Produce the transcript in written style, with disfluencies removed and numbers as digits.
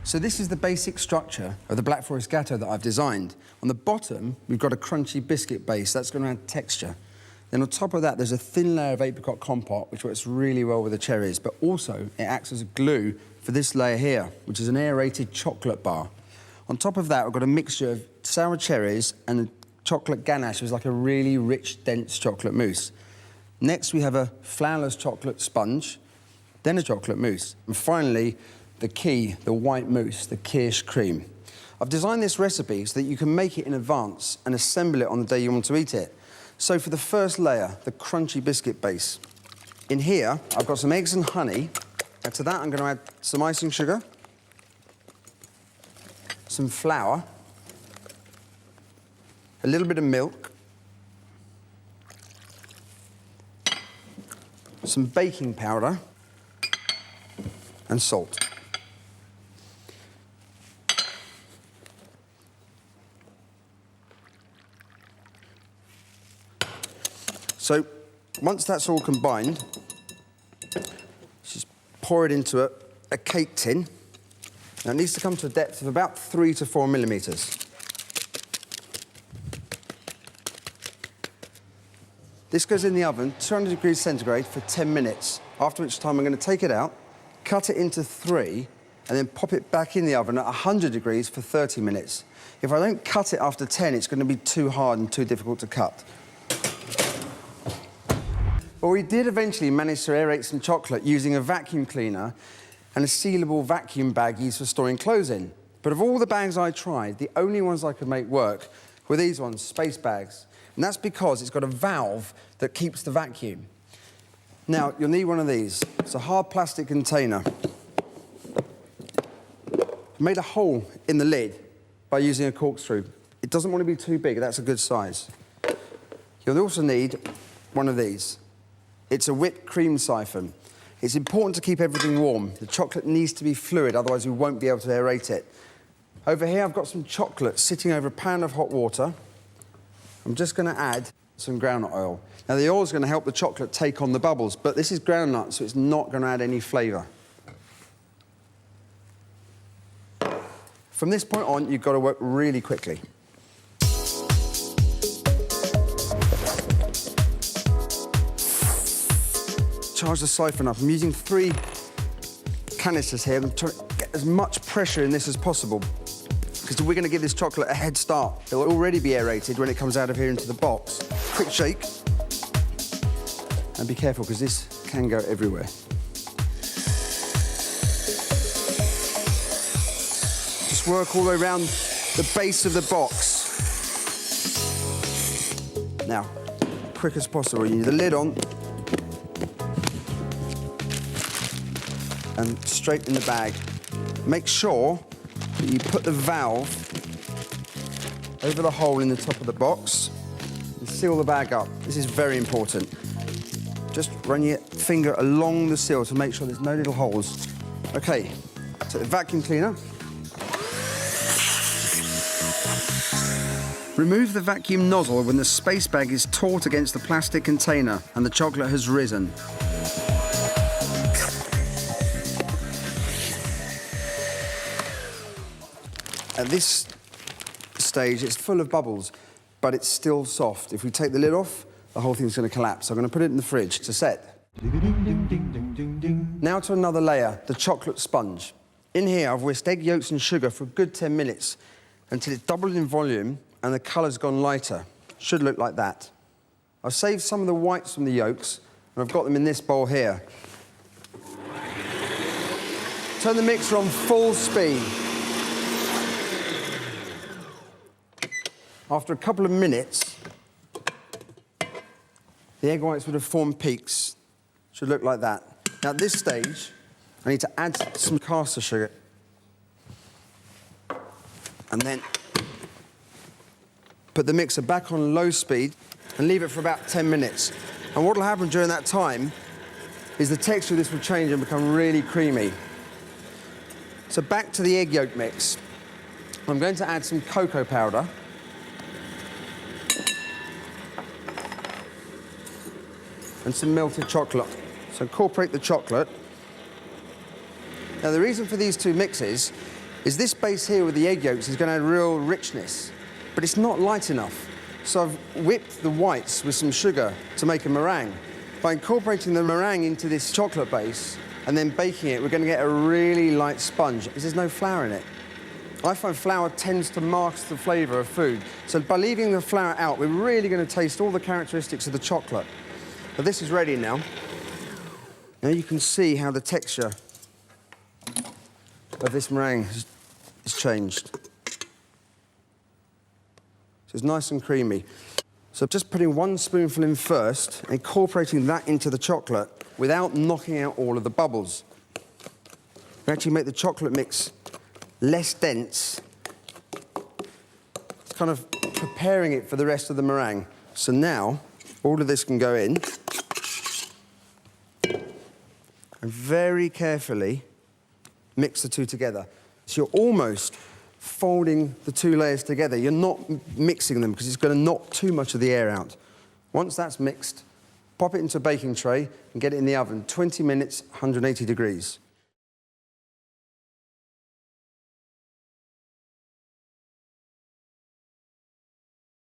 So this is the basic structure of the Black Forest Gateau that I've designed. On the bottom, we've got a crunchy biscuit base. That's going to add texture. Then on top of that, there's a thin layer of apricot compote, which works really well with the cherries, but also it acts as a glue for this layer here, which is an aerated chocolate bar. On top of that, we've got a mixture of sour cherries and a chocolate ganache, which is like a really rich, dense chocolate mousse. Next, we have a flourless chocolate sponge, then a chocolate mousse, and finally, the key, the white mousse, the kirsch cream. I've designed this recipe so that you can make it in advance and assemble it on the day you want to eat it. So for the first layer, the crunchy biscuit base, in here, I've got some eggs and honey, and to that I'm going to add some icing sugar, some flour, a little bit of milk, some baking powder, and salt. So, once that's all combined, just pour it into a cake tin. Now, it needs to come to a depth of about 3 to 4 millimetres. This goes in the oven, 200 degrees centigrade for 10 minutes, after which time I'm going to take it out, cut it into 3, and then pop it back in the oven at 100 degrees for 30 minutes. If I don't cut it after 10, it's going to be too hard and too difficult to cut. Well, we did eventually manage to aerate some chocolate using a vacuum cleaner and a sealable vacuum bag used for storing clothes in. But of all the bags I tried, the only ones I could make work were these ones, space bags. And that's because it's got a valve that keeps the vacuum. Now, you'll need one of these. It's a hard plastic container. Made a hole in the lid by using a corkscrew. It doesn't want to be too big, that's a good size. You'll also need one of these. It's a whipped cream siphon. It's important to keep everything warm. The chocolate needs to be fluid, otherwise we won't be able to aerate it. Over here, I've got some chocolate sitting over a pan of hot water. I'm just going to add some groundnut oil. Now, the oil is going to help the chocolate take on the bubbles, but this is groundnut, so it's not going to add any flavour. From this point on, you've got to work really quickly. Charge the siphon up. I'm using 3 canisters here. I'm trying to get as much pressure in this as possible, because we're going to give this chocolate a head start. It'll already be aerated when it comes out of here into the box. Quick shake. And be careful, because this can go everywhere. Just work all the way around the base of the box. Now, quick as possible, you need the lid on and straight in the bag. Make sure that you put the valve over the hole in the top of the box and seal the bag up. This is very important. Just run your finger along the seal to make sure there's no little holes. OK, take the vacuum cleaner. Remove the vacuum nozzle when the space bag is taut against the plastic container and the chocolate has risen. At this stage, it's full of bubbles, but it's still soft. If we take the lid off, the whole thing's going to collapse. So I'm going to put it in the fridge to set. Now to another layer, the chocolate sponge. In here, I've whisked egg yolks and sugar for a good 10 minutes until it's doubled in volume and the colour's gone lighter. Should look like that. I've saved some of the whites from the yolks, and I've got them in this bowl here. Turn the mixer on full speed. After a couple of minutes, the egg whites would have formed peaks. Should look like that. Now, at this stage, I need to add some caster sugar. And then put the mixer back on low speed and leave it for about 10 minutes. And what will happen during that time is the texture of this will change and become really creamy. So back to the egg yolk mix. I'm going to add some cocoa powder. And some melted chocolate. So incorporate the chocolate. Now, the reason for these two mixes is this base here with the egg yolks is going to add real richness, but it's not light enough. So I've whipped the whites with some sugar to make a meringue. By incorporating the meringue into this chocolate base and then baking it, we're going to get a really light sponge because there's no flour in it. I find flour tends to mask the flavour of food. So by leaving the flour out, we're really going to taste all the characteristics of the chocolate. But this is ready now. Now you can see how the texture of this meringue has changed. So it's nice and creamy. So just putting 1 spoonful in first, incorporating that into the chocolate without knocking out all of the bubbles. We actually make the chocolate mix less dense. It's kind of preparing it for the rest of the meringue. So now, all of this can go in. And very carefully mix the two together. So you're almost folding the 2 layers together. You're not mixing them because it's going to knock too much of the air out. Once that's mixed, pop it into a baking tray and get it in the oven. 20 minutes, 180 degrees.